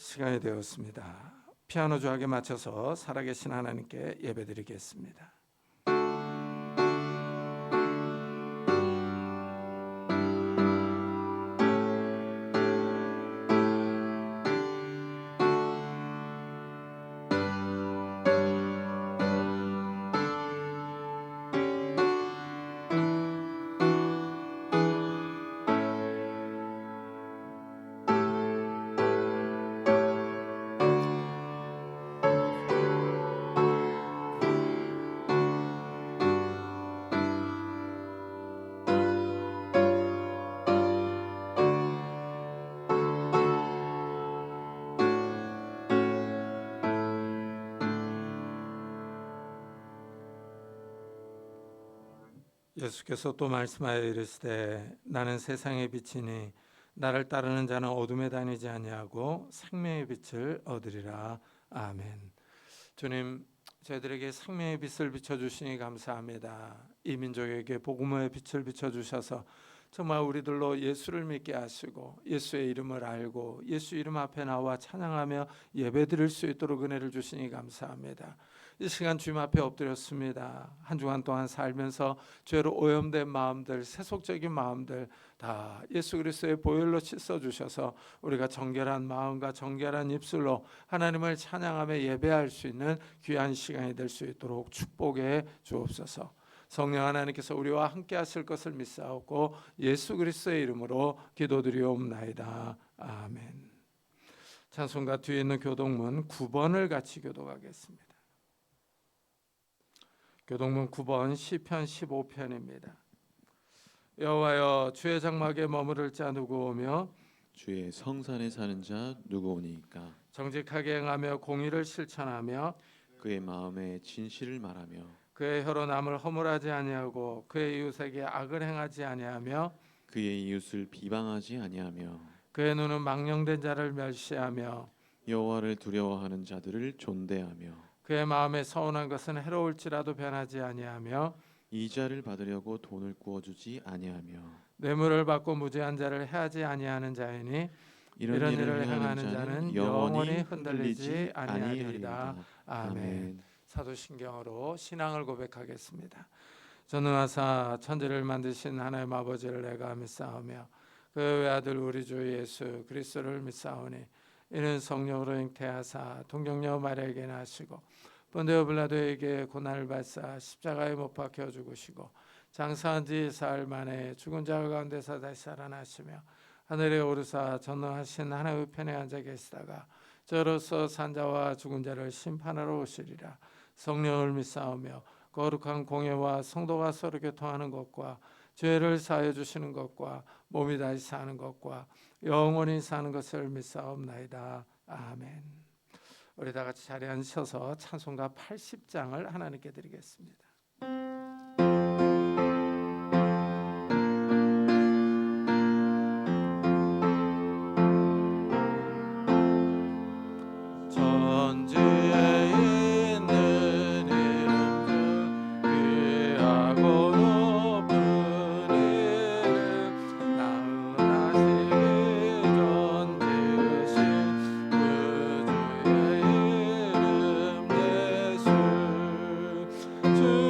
시간이 되었습니다. 피아노 조악에 맞춰서 살아계신 하나님께 예배드리겠습니다. 예수께서 또 말씀하여 이르시되 나는 세상의 빛이니 나를 따르는 자는 어둠에 다니지 아니하고 생명의 빛을 얻으리라. 아멘. 주님, 저희들에게 생명의 빛을 비춰주시니 감사합니다. 이 민족에게 복음의 빛을 비춰주셔서 정말 우리들로 예수를 믿게 하시고 예수의 이름을 알고 예수 이름 앞에 나와 찬양하며 예배드릴 수 있도록 은혜를 주시니 감사합니다. 이 시간 주님 앞에 엎드렸습니다. 한 주간 동안 살면서 죄로 오염된 마음들, 세속적인 마음들 다 예수 그리스도의 보혈로 씻어주셔서 우리가 정결한 마음과 정결한 입술로 하나님을 찬양하며 예배할 수 있는 귀한 시간이 될 수 있도록 축복해 주옵소서. 성령 하나님께서 우리와 함께 하실 것을 믿사옵고 예수 그리스도의 이름으로 기도드리옵나이다. 아멘. 찬송가 뒤에 있는 교동문 9번을 같이 교독하겠습니다. 교동문 9번 시편 15편입니다. 여호와여 주의 장막에 머무를 자 누구 오며 주의 성산에 사는 자 누구 오니까 정직하게 행하며 공의를 실천하며 그의 마음에 진실을 말하며 그의 혀로 남을 허물하지 아니하고 그의 이웃에게 악을 행하지 아니하며 그의 이웃을 비방하지 아니하며 그의 눈은 망령된 자를 멸시하며 여호와를 두려워하는 자들을 존대하며 그의 마음에 서운한 것은 해로울지라도 변하지 아니하며 이자를 받으려고 돈을 구워주지 아니하며 뇌물을 받고 무죄한 자를 해하지 아니하는 자이니 이런 일을 행하는 자는 영원히 흔들리지 아니하리이다. 아멘. 사도신경으로 신앙을 고백하겠습니다. 전능하사 천지를 만드신 하나님 아버지를 내가 믿사오며 그 외아들 우리 주 예수 그리스도를 믿사오니 이는 성령으로 잉태하사 동정녀 마리아에게 나시고 본디오 빌라도에게 고난을 받사 십자가에 못 박혀 죽으시고 장사한 지 사흘 만에 죽은 자 가운데서 다시 살아나시며 하늘에 오르사 전능하신 하나님의 편에 앉아 계시다가 저로서 산자와 죽은 자를 심판하러 오시리라. 성령을 믿사오며 거룩한 공예와 성도가 서로 교통하는 것과 죄를 사하여 주시는 것과 몸이 다시 사는 것과 영원히 사는 것을 믿사옵나이다. 아멘. 우리 다 같이 자리에 앉으셔서 찬송가 80장을 하나님께 드리겠습니다. 주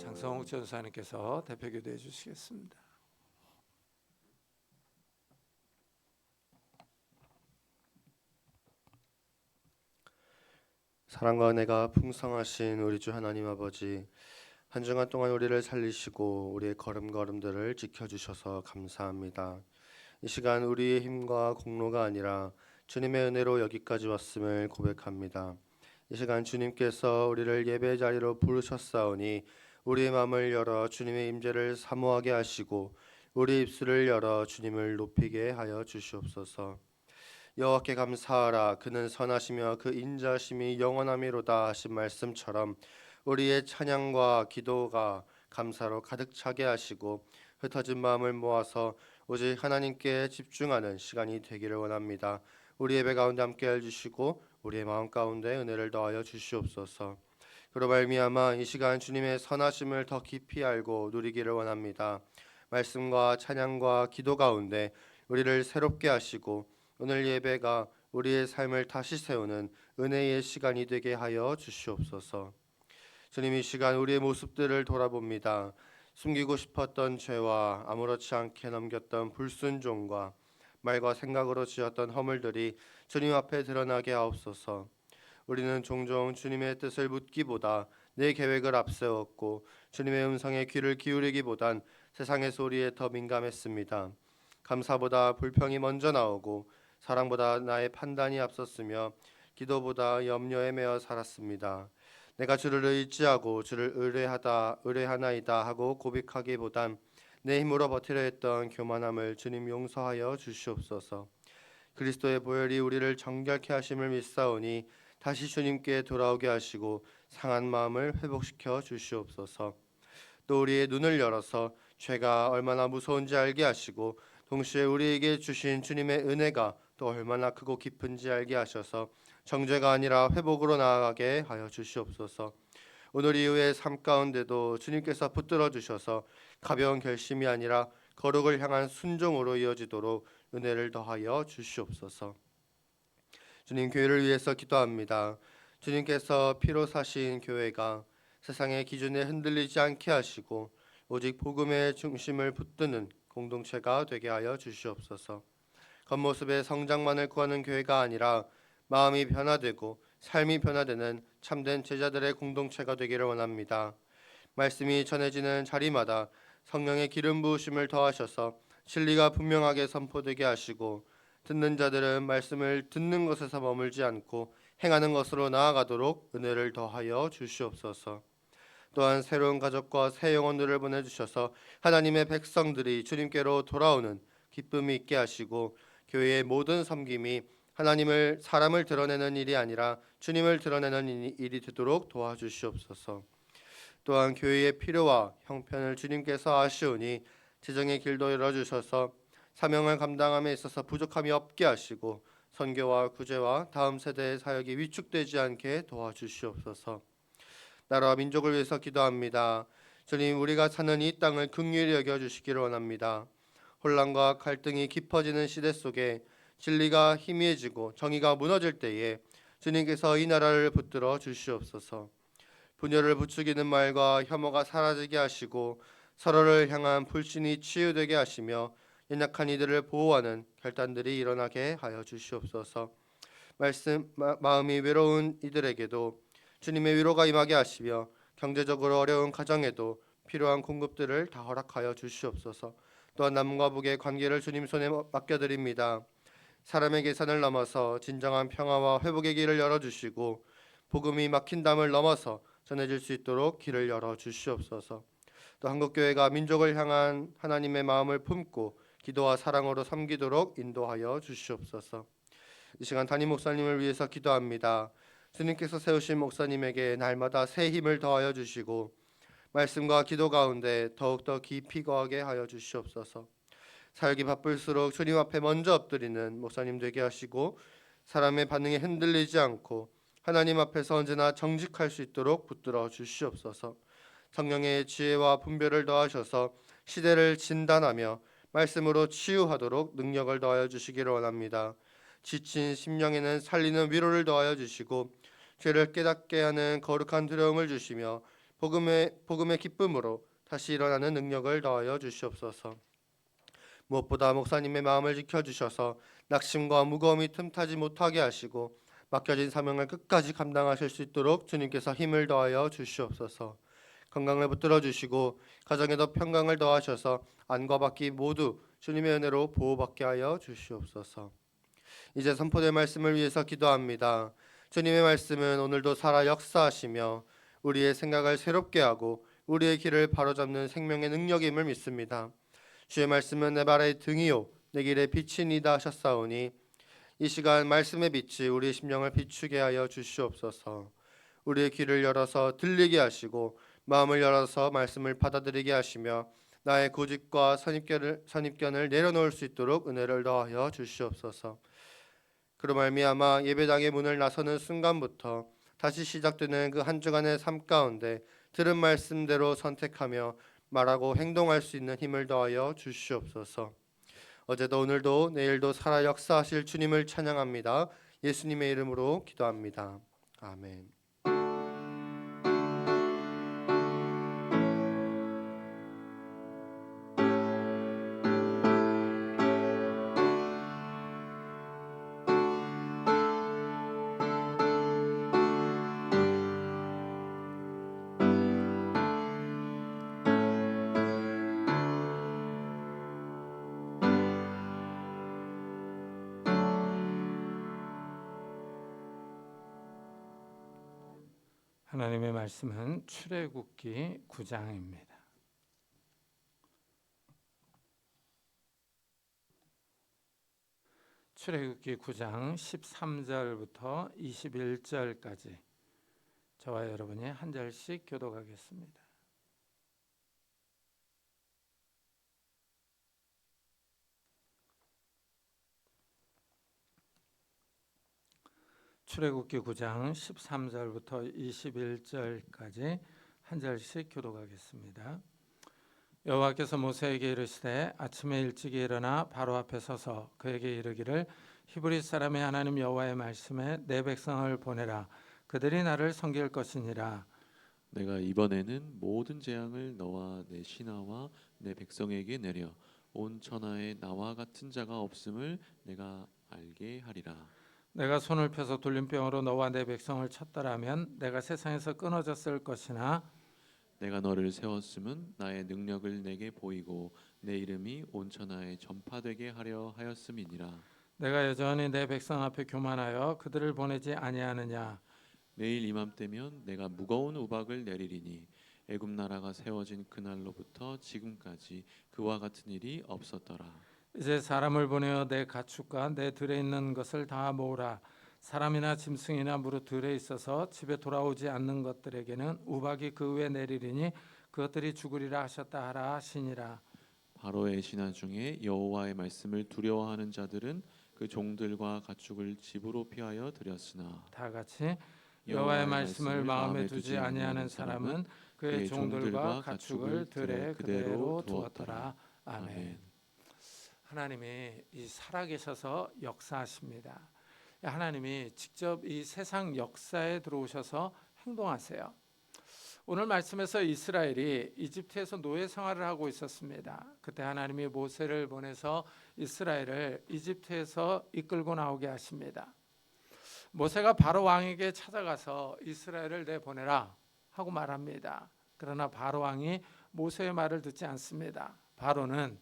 장성욱 전사님께서 대표 기도해 주시겠습니다. 사랑과 은혜가 풍성하신 우리 주 하나님 아버지, 한 주간 동안 우리를 살리시고 우리의 걸음걸음들을 지켜주셔서 감사합니다. 이 시간 우리의 힘과 공로가 아니라 주님의 은혜로 여기까지 왔음을 고백합니다. 이 시간 주님께서 우리를 예배 자리로 부르셨사오니 우리의 마음을 열어 주님의 임재를 사모하게 하시고 우리 입술을 열어 주님을 높이게 하여 주시옵소서. 여호와께 감사하라. 그는 선하시며 그 인자심이 영원하미로다 하신 말씀처럼 우리의 찬양과 기도가 감사로 가득 차게 하시고 흩어진 마음을 모아서 오직 하나님께 집중하는 시간이 되기를 원합니다. 우리 예배 가운데 함께 해주시고 우리의 마음 가운데 은혜를 더하여 주시옵소서. 그로 말미암아 이 시간 주님의 선하심을 더 깊이 알고 누리기를 원합니다. 말씀과 찬양과 기도 가운데 우리를 새롭게 하시고 오늘 예배가 우리의 삶을 다시 세우는 은혜의 시간이 되게 하여 주시옵소서. 주님, 이 시간 우리의 모습들을 돌아봅니다. 숨기고 싶었던 죄와 아무렇지 않게 넘겼던 불순종과 말과 생각으로 지었던 허물들이 주님 앞에 드러나게 하옵소서. 우리는 종종 주님의 뜻을 묻기보다 내 계획을 앞세웠고 주님의 음성에 귀를 기울이기보단 세상의 소리에 더 민감했습니다. 감사보다 불평이 먼저 나오고 사랑보다 나의 판단이 앞섰으며 기도보다 염려에 매여 살았습니다. 내가 주를 의지하고 주를 의뢰하나이다 하고 고백하기보단 내 힘으로 버티려 했던 교만함을 주님 용서하여 주시옵소서. 그리스도의 보혈이 우리를 정결케 하심을 믿사오니 다시 주님께 돌아오게 하시고 상한 마음을 회복시켜 주시옵소서. 또 우리의 눈을 열어서 죄가 얼마나 무서운지 알게 하시고 동시에 우리에게 주신 주님의 은혜가 또 얼마나 크고 깊은지 알게 하셔서 정죄가 아니라 회복으로 나아가게 하여 주시옵소서. 오늘 이후의 삶 가운데도 주님께서 붙들어 주셔서 가벼운 결심이 아니라 거룩을 향한 순종으로 이어지도록 은혜를 더하여 주시옵소서. 주님, 교회를 위해서 기도합니다. 주님께서 피로 사신 교회가 세상의 기준에 흔들리지 않게 하시고 오직 복음의 중심을 붙드는 공동체가 되게 하여 주시옵소서. 겉모습의 성장만을 구하는 교회가 아니라 마음이 변화되고 삶이 변화되는 참된 제자들의 공동체가 되기를 원합니다. 말씀이 전해지는 자리마다 성령의 기름 부으심을 더하셔서 진리가 분명하게 선포되게 하시고 듣는 자들은 말씀을 듣는 것에서 머물지 않고 행하는 것으로 나아가도록 은혜를 더하여 주시옵소서. 또한 새로운 가족과 새 영혼들을 보내주셔서 하나님의 백성들이 주님께로 돌아오는 기쁨이 있게 하시고 교회의 모든 섬김이 사람을 드러내는 일이 아니라 주님을 드러내는 일이 되도록 도와주시옵소서. 또한 교회의 필요와 형편을 주님께서 아시오니 재정의 길도 열어주셔서 사명을 감당함에 있어서 부족함이 없게 하시고 선교와 구제와 다음 세대의 사역이 위축되지 않게 도와주시옵소서. 나라와 민족을 위해서 기도합니다. 주님, 우리가 사는 이 땅을 긍휼히 여겨주시기를 원합니다. 혼란과 갈등이 깊어지는 시대 속에 진리가 희미해지고 정의가 무너질 때에 주님께서 이 나라를 붙들어 주시옵소서. 분열을 부추기는 말과 혐오가 사라지게 하시고 서로를 향한 불신이 치유되게 하시며 연약한 이들을 보호하는 결단들이 일어나게 하여 주시옵소서. 마음이 외로운 이들에게도 주님의 위로가 임하게 하시며 경제적으로 어려운 가정에도 필요한 공급들을 다 허락하여 주시옵소서. 또한 남과 북의 관계를 주님 손에 맡겨드립니다. 사람의 계산을 넘어서 진정한 평화와 회복의 길을 열어주시고 복음이 막힌 담을 넘어서 전해질 수 있도록 길을 열어주시옵소서. 또 한국교회가 민족을 향한 하나님의 마음을 품고 기도와 사랑으로 섬기도록 인도하여 주시옵소서. 이 시간 담임 목사님을 위해서 기도합니다. 주님께서 세우신 목사님에게 날마다 새 힘을 더하여 주시고 말씀과 기도 가운데 더욱더 깊이 거하게 하여 주시옵소서. 살기 바쁠수록 주님 앞에 먼저 엎드리는 목사님 되게 하시고 사람의 반응에 흔들리지 않고 하나님 앞에서 언제나 정직할 수 있도록 붙들어 주시옵소서. 성령의 지혜와 분별을 더하셔서 시대를 진단하며 말씀으로 치유하도록 능력을 더하여 주시기를 원합니다. 지친 심령에는 살리는 위로를 더하여 주시고 죄를 깨닫게 하는 거룩한 두려움을 주시며 복음의 기쁨으로 다시 일어나는 능력을 더하여 주시옵소서. 무엇보다 목사님의 마음을 지켜주셔서 낙심과 무거움이 틈타지 못하게 하시고 맡겨진 사명을 끝까지 감당하실 수 있도록 주님께서 힘을 더하여 주시옵소서. 건강을 붙들어 주시고 가정에도 평강을 더하셔서 안과 밖이 모두 주님의 은혜로 보호받게 하여 주시옵소서. 이제 선포될 말씀을 위해서 기도합니다. 주님의 말씀은 오늘도 살아 역사하시며 우리의 생각을 새롭게 하고 우리의 길을 바로잡는 생명의 능력임을 믿습니다. 주의 말씀은 내 발의 등이요 내 길의 빛이니이다 하셨사오니 이 시간 말씀의 빛이 우리의 심령을 비추게 하여 주시옵소서. 우리의 귀를 열어서 들리게 하시고 마음을 열어서 말씀을 받아들이게 하시며 나의 고집과 선입견을 내려놓을 수 있도록 은혜를 더하여 주시옵소서. 그로 말미암아 예배당의 문을 나서는 순간부터 다시 시작되는 그 한 주간의 삶 가운데 들은 말씀대로 선택하며 말하고 행동할 수 있는 힘을 더하여 주시옵소서. 어제도 오늘도 내일도 살아 역사하실 주님을 찬양합니다. 예수님의 이름으로 기도합니다. 아멘. 하나님의 말씀은 출애굽기 9장입니다. 출애굽기 9장 13절부터 21절까지 저와 여러분이 한 절씩 교독하겠습니다. 출애굽기 9장 13절부터 21절까지 한 절씩 교독하겠습니다. 여호와께서 모세에게 이르시되 아침에 일찍이 일어나 바로 앞에 서서 그에게 이르기를 히브리 사람의 하나님 여호와의 말씀에 내 백성을 보내라. 그들이 나를 섬길 것이니라. 내가 이번에는 모든 재앙을 너와 내 신하와 내 백성에게 내려 온 천하에 나와 같은 자가 없음을 내가 알게 하리라. 내가 손을 펴서 돌림병으로 너와 내 백성을 쳤더라면 내가 세상에서 끊어졌을 것이나 내가 너를 세웠음은 나의 능력을 내게 보이고 내 이름이 온 천하에 전파되게 하려 하였음이니라. 내가 여전히 내 백성 앞에 교만하여 그들을 보내지 아니하느냐. 내일 이맘때면 내가 무거운 우박을 내리리니 애굽 나라가 세워진 그날로부터 지금까지 그와 같은 일이 없었더라. 이제 사람을 보내어 내 가축과 내 들에 있는 것을 다 모으라. 사람이나 짐승이나 무릇 들에 있어서 집에 돌아오지 않는 것들에게는 우박이 그 위에 내리리니 그것들이 죽으리라 하셨다 하라 하시니라. 바로의 신하 중에 여호와의 말씀을 두려워하는 자들은 그 종들과 가축을 집으로 피하여 들였으나 다 같이 여호와의 말씀을 마음에 두지 아니하는 사람은 그의 종들과 가축을 들에 그대로 두었더라. 아멘. 하나님이 이 살아계셔서 역사하십니다. 하나님이 직접 이 세상 역사에 들어오셔서 행동하세요. 오늘 말씀에서 이스라엘이 이집트에서 노예 생활을 하고 있었습니다. 그때 하나님이 모세를 보내서 이스라엘을 이집트에서 이끌고 나오게 하십니다. 모세가 바로 왕에게 찾아가서 이스라엘을 내보내라 하고 말합니다. 그러나 바로 왕이 모세의 말을 듣지 않습니다. 바로는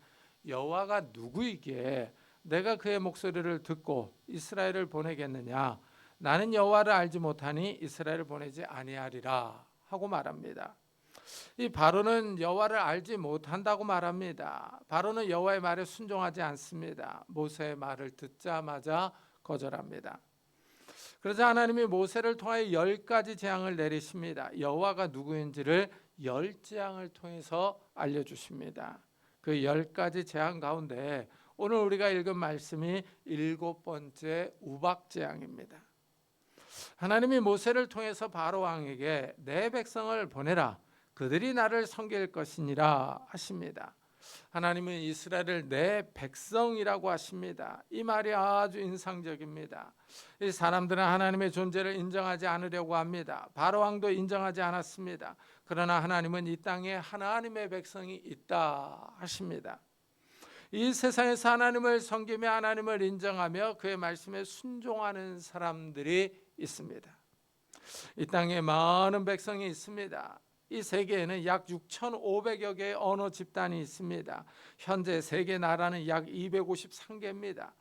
여호와가 누구이기에 내가 그의 목소리를 듣고 이스라엘을 보내겠느냐? 나는 여호와를 알지 못하니 이스라엘을 보내지 아니하리라 하고 말합니다. 이 바로는 여호와를 알지 못한다고 말합니다. 바로는 여호와의 말에 순종하지 않습니다. 모세의 말을 듣자마자 거절합니다. 그러자 하나님이 모세를 통하여 10가지 재앙을 내리십니다. 여호와가 누구인지를 10재앙을 통해서 알려주십니다. 그 10가지 재앙 가운데 오늘 우리가 읽은 말씀이 7번째 우박재앙입니다. 하나님이 모세를 통해서 바로 왕에게 내 백성을 보내라. 그들이 나를 섬길 것이니라 하십니다. 하나님은 이스라엘을 내 백성이라고 하십니다. 이 말이 아주 인상적입니다. 이 사람들은 하나님의 존재를 인정하지 않으려고 합니다. 바로 왕도 인정하지 않았습니다. 그러나 하나님은 이 땅에 하나님의 백성이 있다 하십니다. 이 세상에서 하나님을 섬기며 하나님을 인정하며 그의 말씀에 순종하는 사람들이 있습니다. 이 땅에 많은 백성이 있습니다. 이 세계에는 약 6,500여 개의 언어 집단이 있습니다. 현재 세계 나라는 약 253개입니다.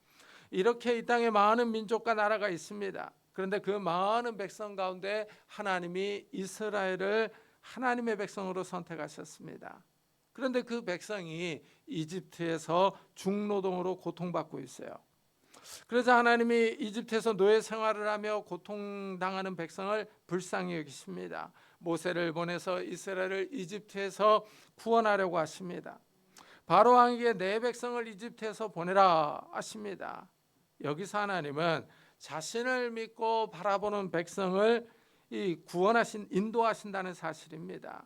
이렇게 이 땅에 많은 민족과 나라가 있습니다. 그런데 그 많은 백성 가운데 하나님이 이스라엘을 하나님의 백성으로 선택하셨습니다. 그런데 그 백성이 이집트에서 중노동으로 고통받고 있어요. 그래서 하나님이 이집트에서 노예 생활을 하며 고통당하는 백성을 불쌍히 여기십니다. 모세를 보내서 이스라엘을 이집트에서 구원하려고 하십니다. 바로 왕에게 내 백성을 이집트에서 보내라 하십니다. 여기서 하나님은 자신을 믿고 바라보는 백성을 인도하신다는 사실입니다.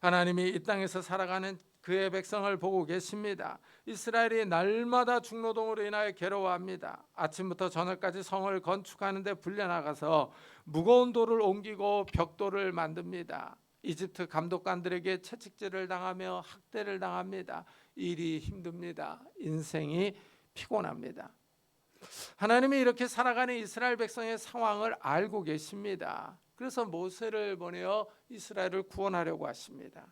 하나님이 이 땅에서 살아가는 그의 백성을 보고 계십니다. 이스라엘이 날마다 중노동으로 인하여 괴로워합니다. 아침부터 저녁까지 성을 건축하는 데 불려나가서 무거운 돌을 옮기고 벽돌을 만듭니다. 이집트 감독관들에게 채찍질을 당하며 학대를 당합니다. 일이 힘듭니다. 인생이 피곤합니다. 하나님이 이렇게 살아가는 이스라엘 백성의 상황을 알고 계십니다. 그래서 모세를 보내어 이스라엘을 구원하려고 하십니다.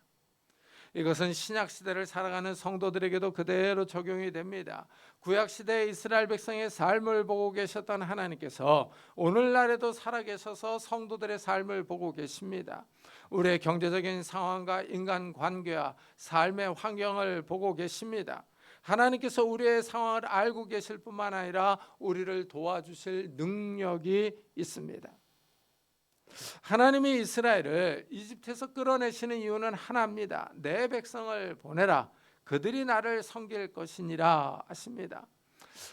이것은 신약 시대를 살아가는 성도들에게도 그대로 적용이 됩니다. 구약 시대의 이스라엘 백성의 삶을 보고 계셨던 하나님께서 오늘날에도 살아계셔서 성도들의 삶을 보고 계십니다. 우리의 경제적인 상황과 인간관계와 삶의 환경을 보고 계십니다. 하나님께서 우리의 상황을 알고 계실 뿐만 아니라 우리를 도와주실 능력이 있습니다. 하나님이 이스라엘을 이집트에서 끌어내시는 이유는 하나입니다. 내 백성을 보내라. 그들이 나를 섬길 것이니라 하십니다.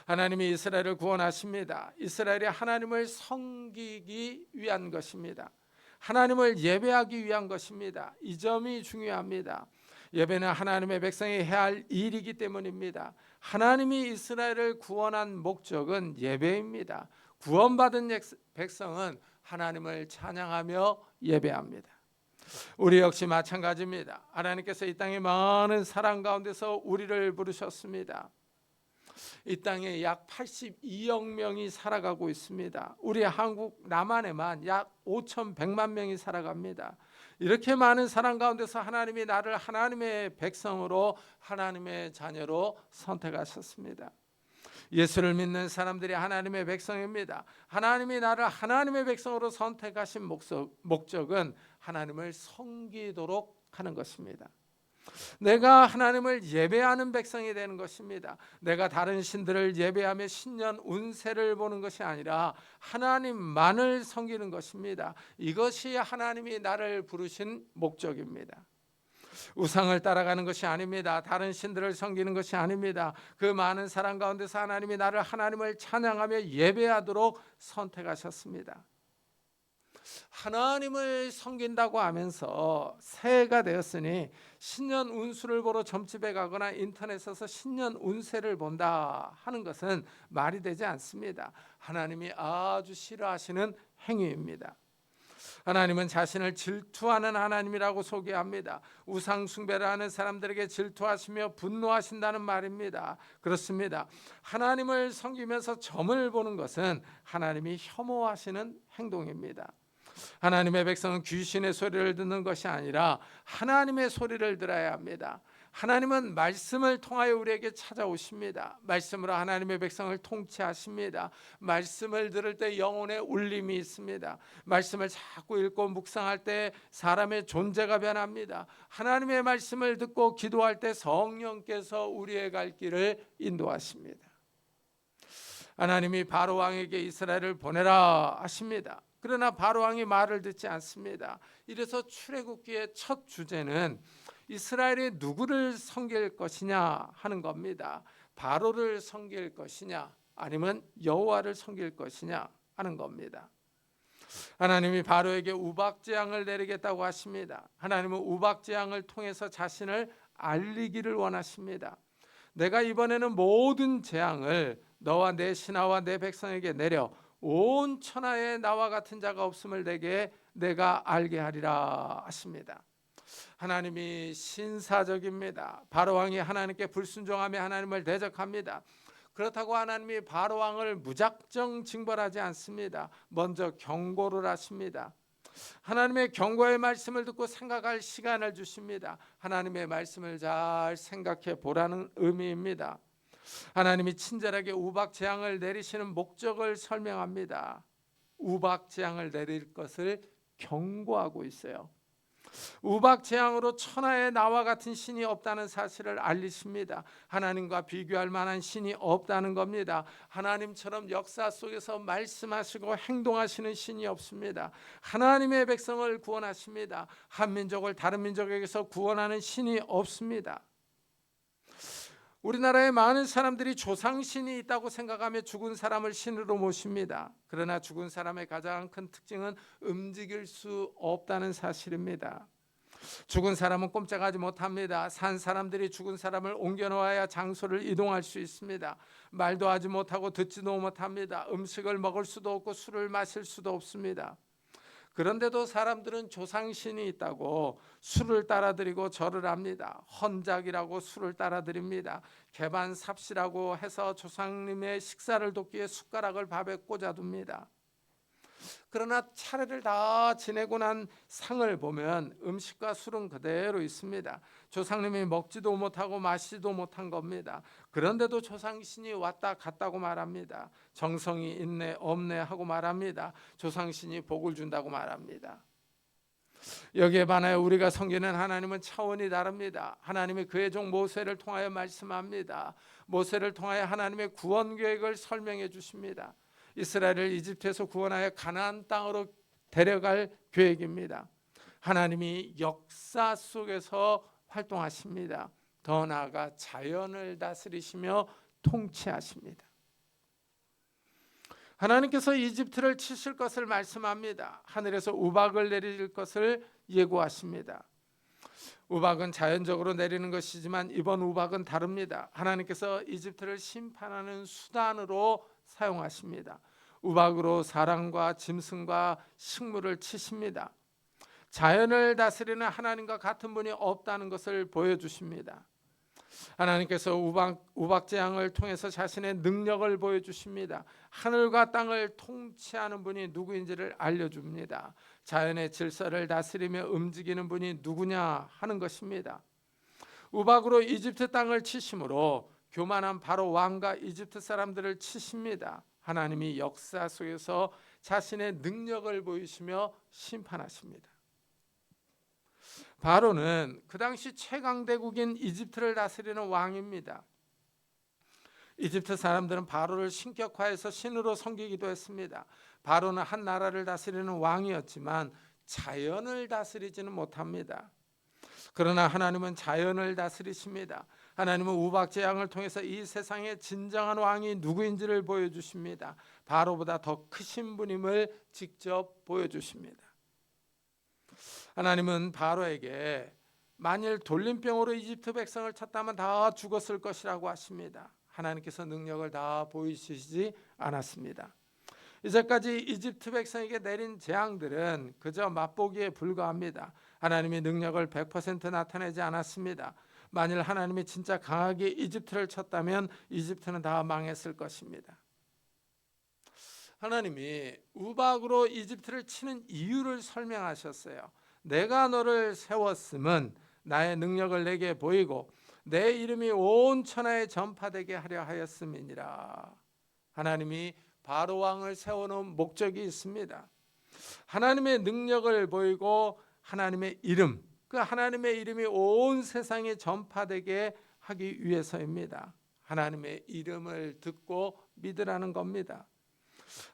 하나님이 이스라엘을 구원하십니다. 이스라엘이 하나님을 섬기기 위한 것입니다. 하나님을 예배하기 위한 것입니다. 이 점이 중요합니다. 예배는 하나님의 백성이 해야 할 일이기 때문입니다. 하나님이 이스라엘을 구원한 목적은 예배입니다. 구원받은 백성은 하나님을 찬양하며 예배합니다. 우리 역시 마찬가지입니다. 하나님께서 이 땅의 많은 사랑 가운데서 우리를 부르셨습니다. 이 땅에 약 82억 명이 살아가고 있습니다. 우리 한국 남한에만 약 5,100만 명이 살아갑니다. 이렇게 많은 사랑 가운데서 하나님이 나를 하나님의 백성으로 하나님의 자녀로 선택하셨습니다. 예수를 믿는 사람들이 하나님의 백성입니다. 하나님이 나를 하나님의 백성으로 선택하신 목적은 하나님을 섬기도록 하는 것입니다. 내가 하나님을 예배하는 백성이 되는 것입니다. 내가 다른 신들을 예배하며 신년 운세를 보는 것이 아니라 하나님만을 섬기는 것입니다. 이것이 하나님이 나를 부르신 목적입니다. 우상을 따라가는 것이 아닙니다. 다른 신들을 섬기는 것이 아닙니다. 그 많은 사랑 가운데서 하나님이 나를 하나님을 찬양하며 예배하도록 선택하셨습니다. 하나님을 섬긴다고 하면서 새해가 되었으니 신년 운수를 보러 점집에 가거나 인터넷에서 신년 운세를 본다 하는 것은 말이 되지 않습니다. 하나님이 아주 싫어하시는 행위입니다. 하나님은 자신을 질투하는 하나님이라고 소개합니다. 우상 숭배를 하는 사람들에게 질투하시며 분노하신다는 말입니다. 그렇습니다. 하나님을 섬기면서 점을 보는 것은 하나님이 혐오하시는 행동입니다. 하나님의 백성은 귀신의 소리를 듣는 것이 아니라 하나님의 소리를 들어야 합니다. 하나님은 말씀을 통하여 우리에게 찾아오십니다. 말씀으로 하나님의 백성을 통치하십니다. 말씀을 들을 때 영혼의 울림이 있습니다. 말씀을 자꾸 읽고 묵상할 때 사람의 존재가 변합니다. 하나님의 말씀을 듣고 기도할 때 성령께서 우리의 갈 길을 인도하십니다. 하나님이 바로 왕에게 이스라엘을 보내라 하십니다. 그러나 바로 왕이 말을 듣지 않습니다. 이래서 출애굽기의 첫 주제는 이스라엘이 누구를 섬길 것이냐 하는 겁니다. 바로를 섬길 것이냐 아니면 여호와를 섬길 것이냐 하는 겁니다. 하나님이 바로에게 우박재앙을 내리겠다고 하십니다. 하나님은 우박재앙을 통해서 자신을 알리기를 원하십니다. 내가 이번에는 모든 재앙을 너와 내 신하와 내 백성에게 내려 온 천하에 나와 같은 자가 없음을 내게 내가 알게 하리라 하십니다. 하나님이 신사적입니다. 바로왕이 하나님께 불순종하며 하나님을 대적합니다. 그렇다고 하나님이 바로왕을 무작정 징벌하지 않습니다. 먼저 경고를 하십니다. 하나님의 경고의 말씀을 듣고 생각할 시간을 주십니다. 하나님의 말씀을 잘 생각해 보라는 의미입니다. 하나님이 친절하게 우박 재앙을 내리시는 목적을 설명합니다. 우박 재앙을 내릴 것을 경고하고 있어요. 우박 재앙으로 천하에 나와 같은 신이 없다는 사실을 알리십니다. 하나님과 비교할 만한 신이 없다는 겁니다. 하나님처럼 역사 속에서 말씀하시고 행동하시는 신이 없습니다. 하나님의 백성을 구원하십니다. 한 민족을 다른 민족에게서 구원하는 신이 없습니다. 우리나라에 많은 사람들이 조상신이 있다고 생각하며 죽은 사람을 신으로 모십니다. 그러나 죽은 사람의 가장 큰 특징은 움직일 수 없다는 사실입니다. 죽은 사람은 꼼짝하지 못합니다. 산 사람들이 죽은 사람을 옮겨놓아야 장소를 이동할 수 있습니다. 말도 하지 못하고 듣지도 못합니다. 음식을 먹을 수도 없고 술을 마실 수도 없습니다. 그런데도 사람들은 조상신이 있다고 술을 따라드리고 절을 합니다. 헌작이라고 술을 따라드립니다. 개반삽시라고 해서 조상님의 식사를 돕기 위해 숟가락을 밥에 꽂아둡니다. 그러나 차례를 다 지내고 난 상을 보면 음식과 술은 그대로 있습니다. 조상님이 먹지도 못하고 마시지도 못한 겁니다. 그런데도 조상신이 왔다 갔다고 말합니다. 정성이 있네 없네 하고 말합니다. 조상신이 복을 준다고 말합니다. 여기에 반하여 우리가 섬기는 하나님은 차원이 다릅니다. 하나님이 그의 종 모세를 통하여 말씀합니다. 모세를 통하여 하나님의 구원 계획을 설명해 주십니다. 이스라엘을 이집트에서 구원하여 가나안 땅으로 데려갈 계획입니다. 하나님이 역사 속에서 활동하십니다. 더 나아가 자연을 다스리시며 통치하십니다. 하나님께서 이집트를 치실 것을 말씀합니다. 하늘에서 우박을 내릴 것을 예고하십니다. 우박은 자연적으로 내리는 것이지만 이번 우박은 다릅니다. 하나님께서 이집트를 심판하는 수단으로 사용하십니다. 우박으로 사람과 짐승과 식물을 치십니다. 자연을 다스리는 하나님과 같은 분이 없다는 것을 보여주십니다. 하나님께서 우박 재앙을 통해서 자신의 능력을 보여주십니다. 하늘과 땅을 통치하는 분이 누구인지를 알려줍니다. 자연의 질서를 다스리며 움직이는 분이 누구냐 하는 것입니다. 우박으로 이집트 땅을 치심으로 교만한 바로 왕과 이집트 사람들을 치십니다. 하나님이 역사 속에서 자신의 능력을 보이시며 심판하십니다. 바로는 그 당시 최강대국인 이집트를 다스리는 왕입니다. 이집트 사람들은 바로를 신격화해서 신으로 섬기기도 했습니다. 바로는 한 나라를 다스리는 왕이었지만 자연을 다스리지는 못합니다. 그러나 하나님은 자연을 다스리십니다. 하나님은 우박 재앙을 통해서 이 세상의 진정한 왕이 누구인지를 보여주십니다. 바로보다 더 크신 분임을 직접 보여주십니다. 하나님은 바로에게 만일 돌림병으로 이집트 백성을 쳤다면 다 죽었을 것이라고 하십니다. 하나님께서 능력을 다 보이시지 않았습니다. 이제까지 이집트 백성에게 내린 재앙들은 그저 맛보기에 불과합니다. 하나님이 능력을 100% 나타내지 않았습니다. 만일 하나님이 진짜 강하게 이집트를 쳤다면 이집트는 다 망했을 것입니다. 하나님이 우박으로 이집트를 치는 이유를 설명하셨어요. 내가 너를 세웠음은 나의 능력을 내게 보이고 내 이름이 온 천하에 전파되게 하려 하였음이니라. 하나님이 바로 왕을 세워놓은 목적이 있습니다. 하나님의 능력을 보이고 하나님의 이름, 그 하나님의 이름이 온 세상에 전파되게 하기 위해서입니다. 하나님의 이름을 듣고 믿으라는 겁니다.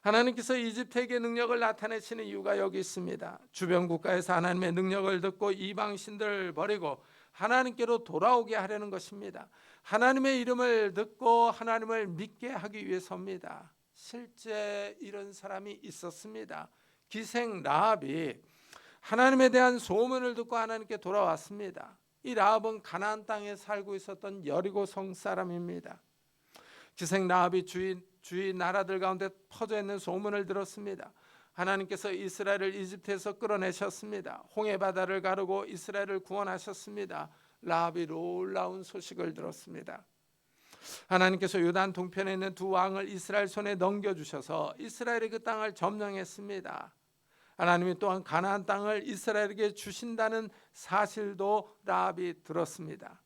하나님께서 이집트에게 능력을 나타내시는 이유가 여기 있습니다. 주변 국가에서 하나님의 능력을 듣고 이방신들을 버리고 하나님께로 돌아오게 하려는 것입니다. 하나님의 이름을 듣고 하나님을 믿게 하기 위해서입니다. 실제 이런 사람이 있었습니다. 기생 라합이 하나님에 대한 소문을 듣고 하나님께 돌아왔습니다. 이 라합은 가나안 땅에 살고 있었던 여리고 성 사람입니다. 기생 라합이 주위 나라들 가운데 퍼져 있는 소문을 들었습니다. 하나님께서 이스라엘을 이집트에서 끌어내셨습니다. 홍해 바다를 가르고 이스라엘을 구원하셨습니다. 라합이 놀라운 소식을 들었습니다. 하나님께서 요단 동편에 있는 두 왕을 이스라엘 손에 넘겨주셔서 이스라엘이 그 땅을 점령했습니다. 하나님이 또한 가나안 땅을 이스라엘에게 주신다는 사실도 라합이 들었습니다.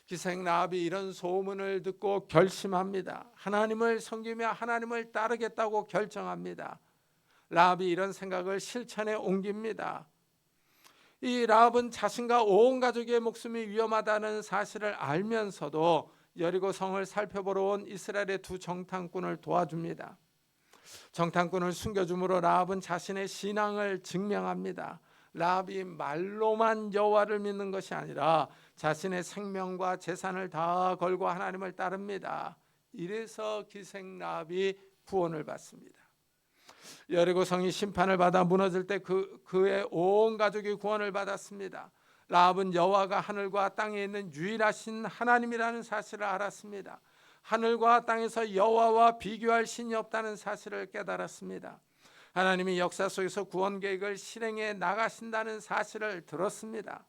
기생 라합이 이런 소문을 듣고 결심합니다. 하나님을 섬기며 하나님을 따르겠다고 결정합니다. 라합이 이런 생각을 실천에 옮깁니다. 이 라합은 자신과 온 가족의 목숨이 위험하다는 사실을 알면서도 여리고 성을 살펴보러 온 이스라엘의 두 정탐꾼을 도와줍니다. 정탐꾼을 숨겨줌으로 라합은 자신의 신앙을 증명합니다. 라합이 말로만 여호와를 믿는 것이 아니라 자신의 생명과 재산을 다 걸고 하나님을 따릅니다. 이래서 기생 라합이 구원을 받습니다. 여리고 성이 심판을 받아 무너질 때 그의 온 가족이 구원을 받았습니다. 라합은 여호와가 하늘과 땅에 있는 유일하신 하나님이라는 사실을 알았습니다. 하늘과 땅에서 여호와와 비교할 신이 없다는 사실을 깨달았습니다. 하나님이 역사 속에서 구원 계획을 실행해 나가신다는 사실을 들었습니다.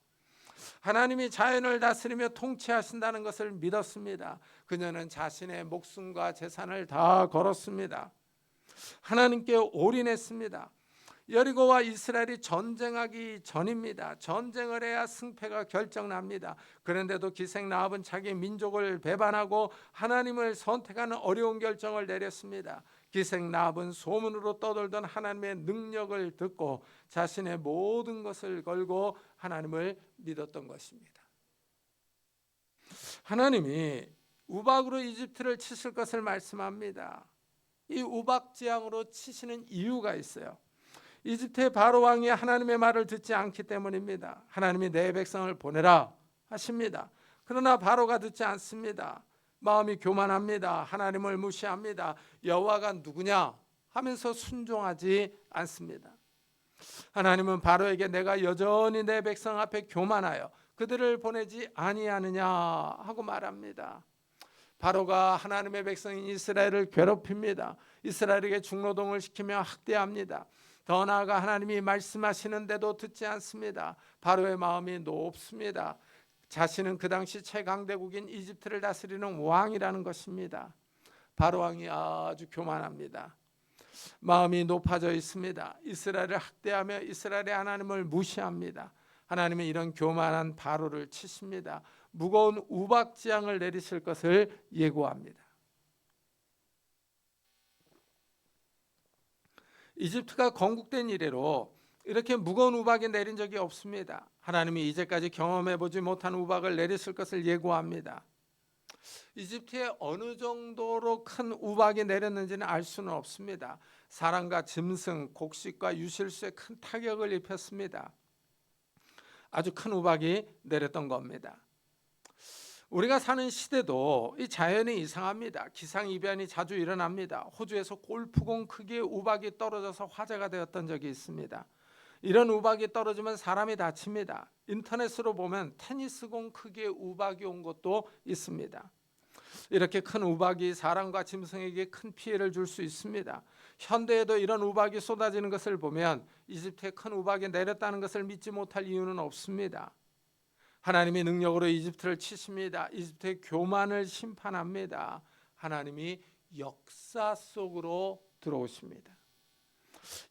하나님이 자연을 다스리며 통치하신다는 것을 믿었습니다. 그녀는 자신의 목숨과 재산을 다 걸었습니다. 하나님께 올인했습니다. 여리고와 이스라엘이 전쟁하기 전입니다. 전쟁을 해야 승패가 결정납니다. 그런데도 기생 라합은 자기 민족을 배반하고 하나님을 선택하는 어려운 결정을 내렸습니다. 기생 라합은 소문으로 떠돌던 하나님의 능력을 듣고 자신의 모든 것을 걸고 하나님을 믿었던 것입니다. 하나님이 우박으로 이집트를 치실 것을 말씀합니다. 이 우박지향으로 치시는 이유가 있어요. 이집트의 바로 왕이 하나님의 말을 듣지 않기 때문입니다. 하나님이 내 백성을 보내라 하십니다. 그러나 바로가 듣지 않습니다. 마음이 교만합니다. 하나님을 무시합니다. 여호와가 누구냐 하면서 순종하지 않습니다. 하나님은 바로에게 내가 여전히 내 백성 앞에 교만하여 그들을 보내지 아니하느냐 하고 말합니다. 바로가 하나님의 백성인 이스라엘을 괴롭힙니다. 이스라엘에게 중노동을 시키며 학대합니다. 더 나아가 하나님이 말씀하시는데도 듣지 않습니다. 바로의 마음이 높습니다. 자신은 그 당시 최강대국인 이집트를 다스리는 왕이라는 것입니다. 바로 왕이 아주 교만합니다. 마음이 높아져 있습니다. 이스라엘을 학대하며 이스라엘의 하나님을 무시합니다. 하나님은 이런 교만한 바로를 치십니다. 무거운 우박지향을 내리실 것을 예고합니다. 이집트가 건국된 이래로 이렇게 무거운 우박이 내린 적이 없습니다. 하나님이 이제까지 경험해보지 못한 우박을 내리실 것을 예고합니다. 이집트에 어느 정도로 큰 우박이 내렸는지는 알 수는 없습니다. 사람과 짐승, 곡식과 유실수에 큰 타격을 입혔습니다. 아주 큰 우박이 내렸던 겁니다. 우리가 사는 시대도 이 자연이 이상합니다. 기상이변이 자주 일어납니다. 호주에서 골프공 크기의 우박이 떨어져서 화제가 되었던 적이 있습니다. 이런 우박이 떨어지면 사람이 다칩니다. 인터넷으로 보면 테니스공 크기의 우박이 온 것도 있습니다. 이렇게 큰 우박이 사람과 짐승에게 큰 피해를 줄 수 있습니다. 현대에도 이런 우박이 쏟아지는 것을 보면 이집트에 큰 우박이 내렸다는 것을 믿지 못할 이유는 없습니다. 하나님이 능력으로 이집트를 치십니다. 이집트의 교만을 심판합니다. 하나님이 역사 속으로 들어오십니다.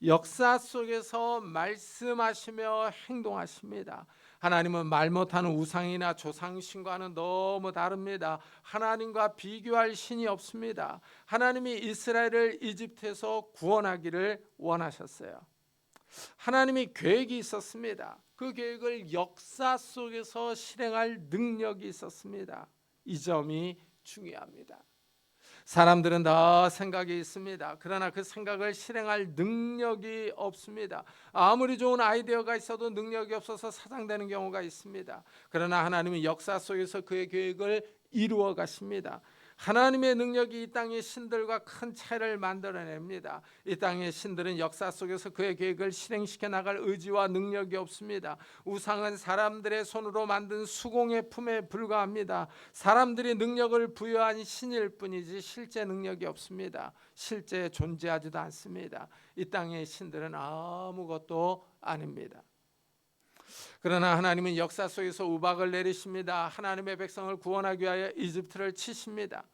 역사 속에서 말씀하시며 행동하십니다. 하나님은 말 못하는 우상이나 조상신과는 너무 다릅니다. 하나님과 비교할 신이 없습니다. 하나님이 이스라엘을 이집트에서 구원하기를 원하셨어요. 하나님이 계획이 있었습니다. 그 계획을 역사 속에서 실행할 능력이 있었습니다. 이 점이 중요합니다. 사람들은 다 생각이 있습니다. 그러나 그 생각을 실행할 능력이 없습니다. 아무리 좋은 아이디어가 있어도 능력이 없어서 사장되는 경우가 있습니다. 그러나 하나님은 역사 속에서 그의 계획을 이루어 가십니다. 하나님의 능력이 이 땅의 신들과 큰 차이를 만들어냅니다. 이 땅의 신들은 역사 속에서 그의 계획을 실행시켜 나갈 의지와 능력이 없습니다. 우상은 사람들의 손으로 만든 수공의 품에 불과합니다. 사람들이 능력을 부여한 신일 뿐이지 실제 능력이 없습니다. 실제 존재하지도 않습니다. 이 땅의 신들은 아무것도 아닙니다. 그러나 하나님은 역사 속에서 우박을 내리십니다. 하나님의 백성을 구원하기 위하여 이집트를 치십니다.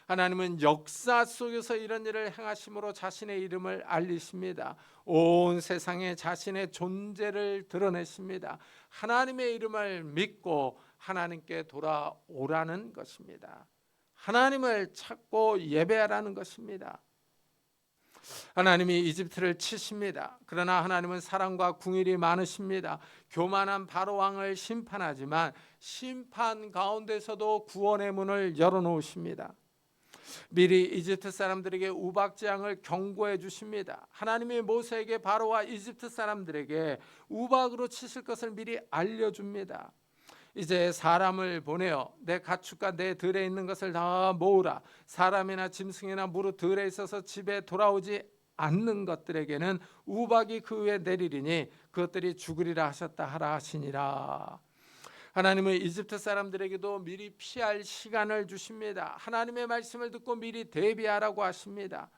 하나님은 역사 속에서 이런 일을 행하심으로 자신의 이름을 알리십니다. 온 세상에 자신의 존재를 드러내십니다. 하나님의 이름을 믿고 하나님께 돌아오라는 것입니다. 하나님을 찾고 예배하라는 것입니다. 하나님이 이집트를 치십니다. 그러나 하나님은 사랑과 궁일이 많으십니다. 교만한 바로 왕을 심판하지만 심판 가운데서도 구원의 문을 열어놓으십니다. 미리 이집트 사람들에게 우박재앙을 경고해 주십니다. 하나님이 모세에게 바로와 이집트 사람들에게 우박으로 치실 것을 미리 알려줍니다. 이제 사람을 보내어 내 가축과 내 들에 있는 것을 다 모으라. 사람이나 짐승이나 무릇 들에 있어서 집에 돌아오지 않는 것들에게는 우박이 그 위에 내리리니 그것들이 죽으리라 하셨다 하라 하시니라. 하나님은 이집트 사람들에게도 미리 피할 시간을 주십니다. 하나님의 말씀을 듣고 미리 대비하라고 하십니다.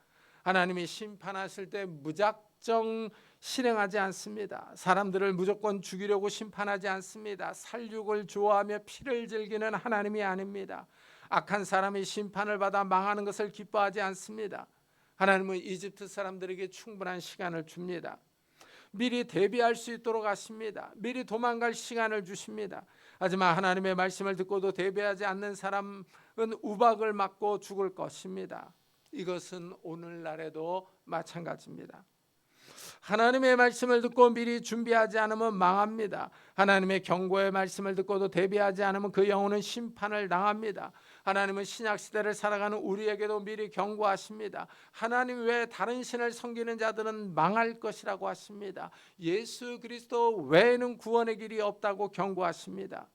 하나님이 심판하실 때 무작정 실행하지 않습니다. 사람들을 무조건 죽이려고 심판하지 않습니다. 살육을 좋아하며 피를 즐기는 하나님이 아닙니다. 악한 사람이 심판을 받아 망하는 것을 기뻐하지 않습니다. 하나님은 이집트 사람들에게 충분한 시간을 줍니다. 미리 대비할 수 있도록 하십니다. 미리 도망갈 시간을 주십니다. 하지만 하나님의 말씀을 듣고도 대비하지 않는 사람은 우박을 맞고 죽을 것입니다. 이것은 오늘날에도 마찬가지입니다. 하나님의 말씀을 듣고 미리 준비하지 않으면 망합니다. 하나님의 경고의 말씀을 듣고도 대비하지 않으면 그 영혼은 심판을 당합니다. 하나님은 신약시대를 살아가는 우리에게도 미리 경고하십니다. 하나님 외에 다른 신을 섬기는 자들은 망할 것이라고 하십니다. 예수 그리스도 외에는 구원의 길이 없다고 경고하십니다.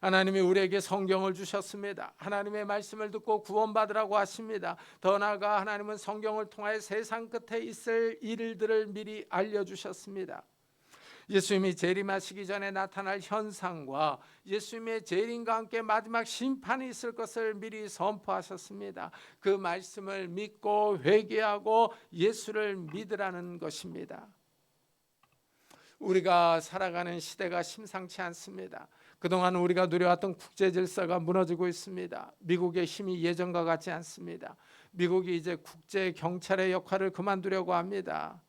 하나님이 우리에게 성경을 주셨습니다. 하나님의 말씀을 듣고 구원받으라고 하십니다. 더 나아가 하나님은 성경을 통하여 세상 끝에 있을 일들을 미리 알려주셨습니다. 예수님이 재림하시기 전에 나타날 현상과 예수님의 재림과 함께 마지막 심판이 있을 것을 미리 선포하셨습니다. 그 말씀을 믿고 회개하고 예수를 믿으라는 것입니다. 우리가 살아가는 시대가 심상치 않습니다. 그동안 우리가 누려왔던 국제 질서가 무너지고 있습니다. 미국의 힘이 예전과 같지 않습니다. 미국이 이제 국제 경찰의 역할을 그만두려고 합니다.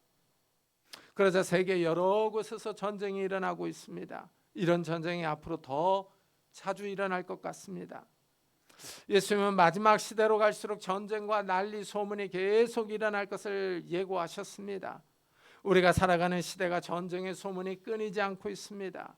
그러자 세계 여러 곳에서 전쟁이 일어나고 있습니다. 이런 전쟁이 앞으로 더 자주 일어날 것 같습니다. 예수님은 마지막 시대로 갈수록 전쟁과 난리 소문이 계속 일어날 것을 예고하셨습니다. 우리가 살아가는 시대가 전쟁의 소문이 끊이지 않고 있습니다.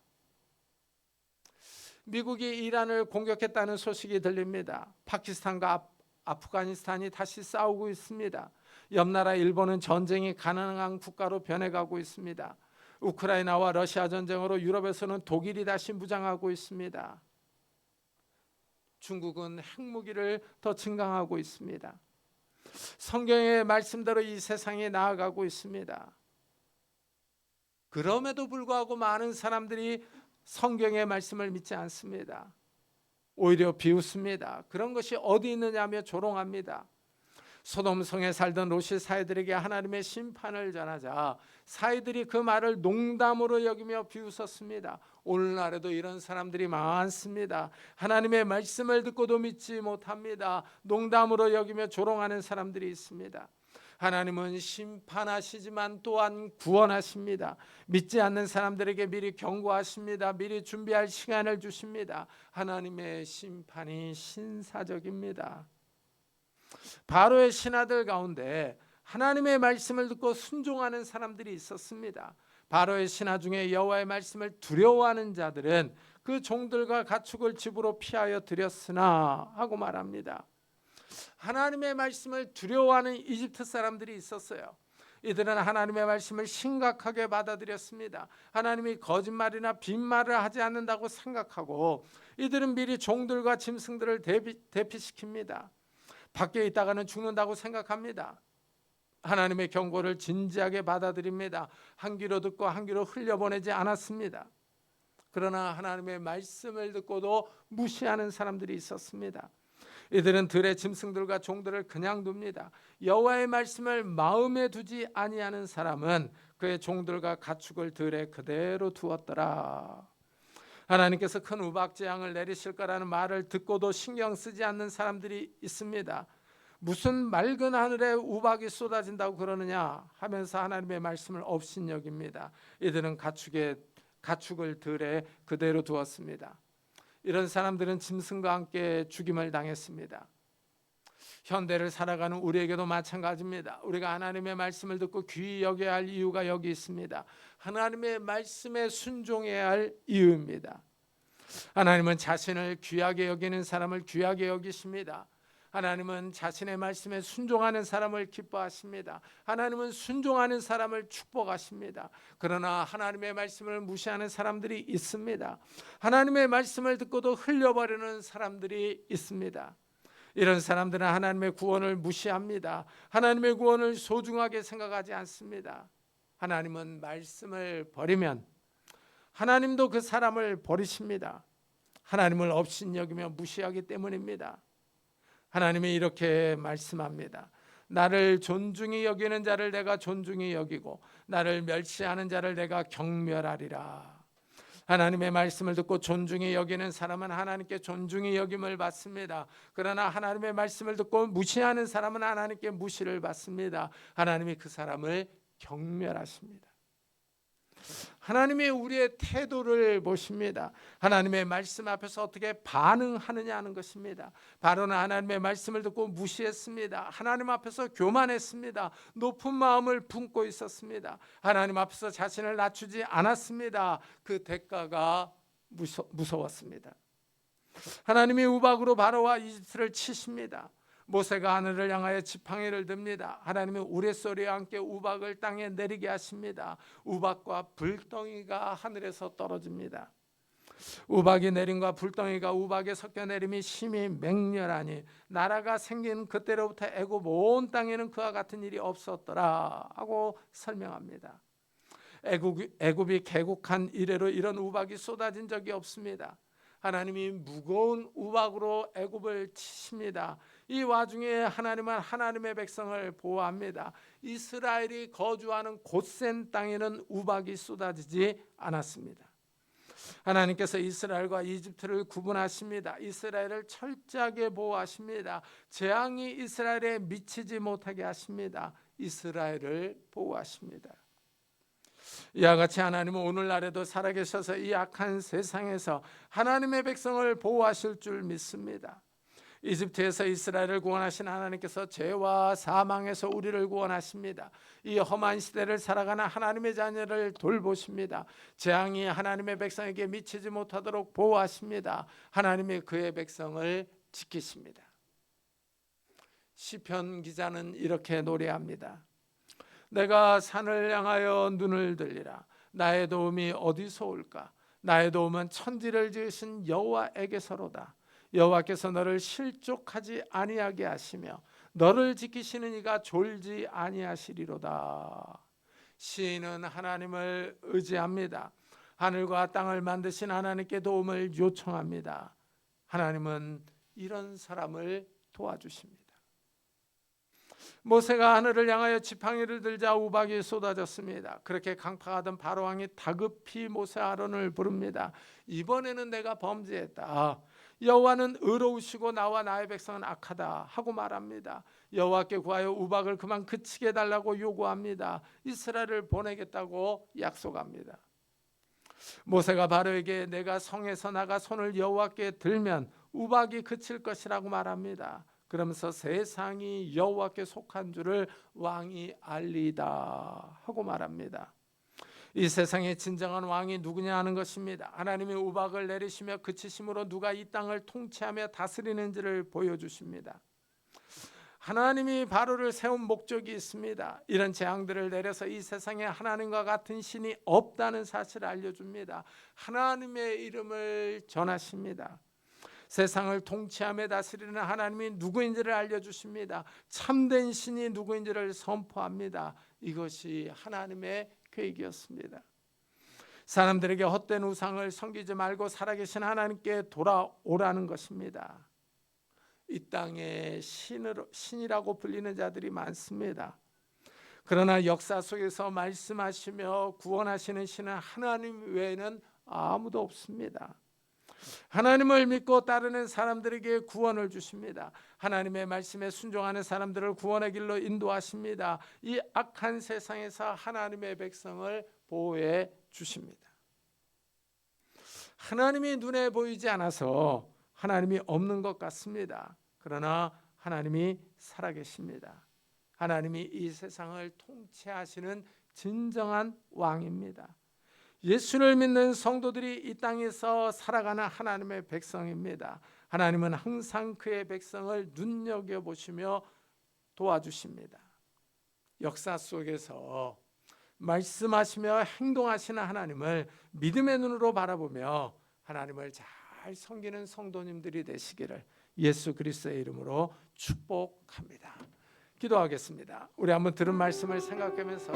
미국이 이란을 공격했다는 소식이 들립니다. 파키스탄과 아프가니스탄이 다시 싸우고 있습니다. 옆나라 일본은 전쟁이 가능한 국가로 변해가고 있습니다. 우크라이나와 러시아 전쟁으로 유럽에서는 독일이 다시 무장하고 있습니다. 중국은 핵무기를 더 증강하고 있습니다. 성경의 말씀대로 이 세상이 나아가고 있습니다. 그럼에도 불구하고 많은 사람들이 성경의 말씀을 믿지 않습니다. 오히려 비웃습니다. 그런 것이 어디 있느냐며 조롱합니다. 소돔성에 살던 롯이 사이들에게 하나님의 심판을 전하자 사이들이 그 말을 농담으로 여기며 비웃었습니다. 오늘날에도 이런 사람들이 많습니다. 하나님의 말씀을 듣고도 믿지 못합니다. 농담으로 여기며 조롱하는 사람들이 있습니다. 하나님은 심판하시지만 또한 구원하십니다. 믿지 않는 사람들에게 미리 경고하십니다. 미리 준비할 시간을 주십니다. 하나님의 심판이 신사적입니다. 바로의 신하들 가운데 하나님의 말씀을 듣고 순종하는 사람들이 있었습니다. 바로의 신하 중에 여호와의 말씀을 두려워하는 자들은 그 종들과 가축을 집으로 피하여 드렸으나 하고 말합니다. 하나님의 말씀을 두려워하는 이집트 사람들이 있었어요. 이들은 하나님의 말씀을 심각하게 받아들였습니다. 하나님이 거짓말이나 빈말을 하지 않는다고 생각하고 이들은 미리 종들과 짐승들을 대피시킵니다. 밖에 있다가는 죽는다고 생각합니다. 하나님의 경고를 진지하게 받아들입니다. 한 귀로 듣고 한 귀로 흘려보내지 않았습니다. 그러나 하나님의 말씀을 듣고도 무시하는 사람들이 있었습니다. 이들은 들의 짐승들과 종들을 그냥 둡니다. 여호와의 말씀을 마음에 두지 아니하는 사람은 그의 종들과 가축을 들에 그대로 두었더라. 하나님께서 큰 우박 재앙을 내리실 거라는 말을 듣고도 신경 쓰지 않는 사람들이 있습니다. 무슨 맑은 하늘에 우박이 쏟아진다고 그러느냐 하면서 하나님의 말씀을 업신여깁니다. 이들은 가축을 들에 그대로 두었습니다. 이런 사람들은 짐승과 함께 죽임을 당했습니다. 현대를 살아가는 우리에게도 마찬가지입니다. 우리가 하나님의 말씀을 듣고 귀히 여겨야 할 이유가 여기 있습니다. 하나님의 말씀에 순종해야 할 이유입니다. 하나님은 자신을 귀하게 여기는 사람을 귀하게 여기십니다. 하나님은 자신의 말씀에 순종하는 사람을 기뻐하십니다. 하나님은 순종하는 사람을 축복하십니다. 그러나 하나님의 말씀을 무시하는 사람들이 있습니다. 하나님의 말씀을 듣고도 흘려버리는 사람들이 있습니다. 이런 사람들은 하나님의 구원을 무시합니다. 하나님의 구원을 소중하게 생각하지 않습니다. 하나님은 말씀을 버리면 하나님도 그 사람을 버리십니다. 하나님을 업신여기며 무시하기 때문입니다. 하나님이 이렇게 말씀합니다. 나를 존중히 여기는 자를 내가 존중히 여기고 나를 멸시하는 자를 내가 경멸하리라. 하나님의 말씀을 듣고 존중히 여기는 사람은 하나님께 존중히 여김을 받습니다. 그러나 하나님의 말씀을 듣고 무시하는 사람은 하나님께 무시를 받습니다. 하나님이 그 사람을 경멸하십니다. 하나님이 우리의 태도를 보십니다. 하나님의 말씀 앞에서 어떻게 반응하느냐 하는 것입니다. 바로는 하나님의 말씀을 듣고 무시했습니다. 하나님 앞에서 교만했습니다. 높은 마음을 품고 있었습니다. 하나님 앞에서 자신을 낮추지 않았습니다. 그 대가가 무서웠습니다. 하나님이 우박으로 바로와 이집트를 치십니다. 모세가 하늘을 향하여 지팡이를 듭니다. 하나님은 우레소리와 함께 우박을 땅에 내리게 하십니다. 우박과 불덩이가 하늘에서 떨어집니다. 우박이 내림과 불덩이가 우박에 섞여 내림이 심히 맹렬하니 나라가 생긴 그때로부터 애굽 온 땅에는 그와 같은 일이 없었더라 하고 설명합니다. 애굽이 개국한 이래로 이런 우박이 쏟아진 적이 없습니다. 하나님이 무거운 우박으로 애굽을 치십니다. 이 와중에 하나님은 하나님의 백성을 보호합니다. 이스라엘이 거주하는 곧센 땅에는 우박이 쏟아지지 않았습니다. 하나님께서 이스라엘과 이집트를 구분하십니다. 이스라엘을 철저하게 보호하십니다. 재앙이 이스라엘에 미치지 못하게 하십니다. 이스라엘을 보호하십니다. 이와 같이 하나님은 오늘날에도 살아계셔서 이 악한 세상에서 하나님의 백성을 보호하실 줄 믿습니다. 이집트에서 이스라엘을 구원하신 하나님께서 죄와 사망에서 우리를 구원하십니다. 이 험한 시대를 살아가는 하나님의 자녀를 돌보십니다. 재앙이 하나님의 백성에게 미치지 못하도록 보호하십니다. 하나님이 그의 백성을 지키십니다. 시편 기자는 이렇게 노래합니다. 내가 산을 향하여 눈을 들리라. 나의 도움이 어디서 올까? 나의 도움은 천지를 지으신 여호와에게서로다. 여호와께서 너를 실족하지 아니하게 하시며 너를 지키시는 이가 졸지 아니하시리로다. 시인은 하나님을 의지합니다. 하늘과 땅을 만드신 하나님께 도움을 요청합니다. 하나님은 이런 사람을 도와주십니다. 모세가 하늘을 향하여 지팡이를 들자 우박이 쏟아졌습니다. 그렇게 강파하던 바로왕이 다급히 모세 아론을 부릅니다. 이번에는 내가 범죄했다. 여호와는 의로우시고 나와 나의 백성은 악하다 하고 말합니다. 여호와께 구하여 우박을 그만 그치게 해달라고 요구합니다. 이스라엘을 보내겠다고 약속합니다. 모세가 바로에게 내가 성에서 나가 손을 여호와께 들면 우박이 그칠 것이라고 말합니다. 그러면서 세상이 여호와께 속한 줄을 왕이 알리다 하고 말합니다. 이 세상의 진정한 왕이 누구냐 하는 것입니다. 하나님이 우박을 내리시며 그치심으로 누가 이 땅을 통치하며 다스리는지를 보여주십니다. 하나님이 바로를 세운 목적이 있습니다. 이런 재앙들을 내려서 이 세상에 하나님과 같은 신이 없다는 사실을 알려줍니다. 하나님의 이름을 전하십니다. 세상을 통치하며 다스리는 하나님이 누구인지를 알려주십니다. 참된 신이 누구인지를 선포합니다. 이것이 하나님의 계획이었습니다. 사람들에게 헛된 우상을 섬기지 말고 살아계신 하나님께 돌아오라는 것입니다. 이 땅에 신이라고 불리는 자들이 많습니다. 그러나 역사 속에서 말씀하시며 구원하시는 신은 하나님 외에는 아무도 없습니다. 하나님을 믿고 따르는 사람들에게 구원을 주십니다. 하나님의 말씀에 순종하는 사람들을 구원의 길로 인도하십니다. 이 악한 세상에서 하나님의 백성을 보호해 주십니다. 하나님이 눈에 보이지 않아서 하나님이 없는 것 같습니다. 그러나 하나님이 살아계십니다. 하나님이 이 세상을 통치하시는 진정한 왕입니다. 예수를 믿는 성도들이 이 땅에서 살아가는 하나님의 백성입니다. 하나님은 항상 그의 백성을 눈여겨보시며 도와주십니다. 역사 속에서 말씀하시며 행동하시는 하나님을 믿음의 눈으로 바라보며 하나님을 잘 섬기는 성도님들이 되시기를 예수 그리스도의 이름으로 축복합니다. 기도하겠습니다. 우리 한번 들은 말씀을 생각하면서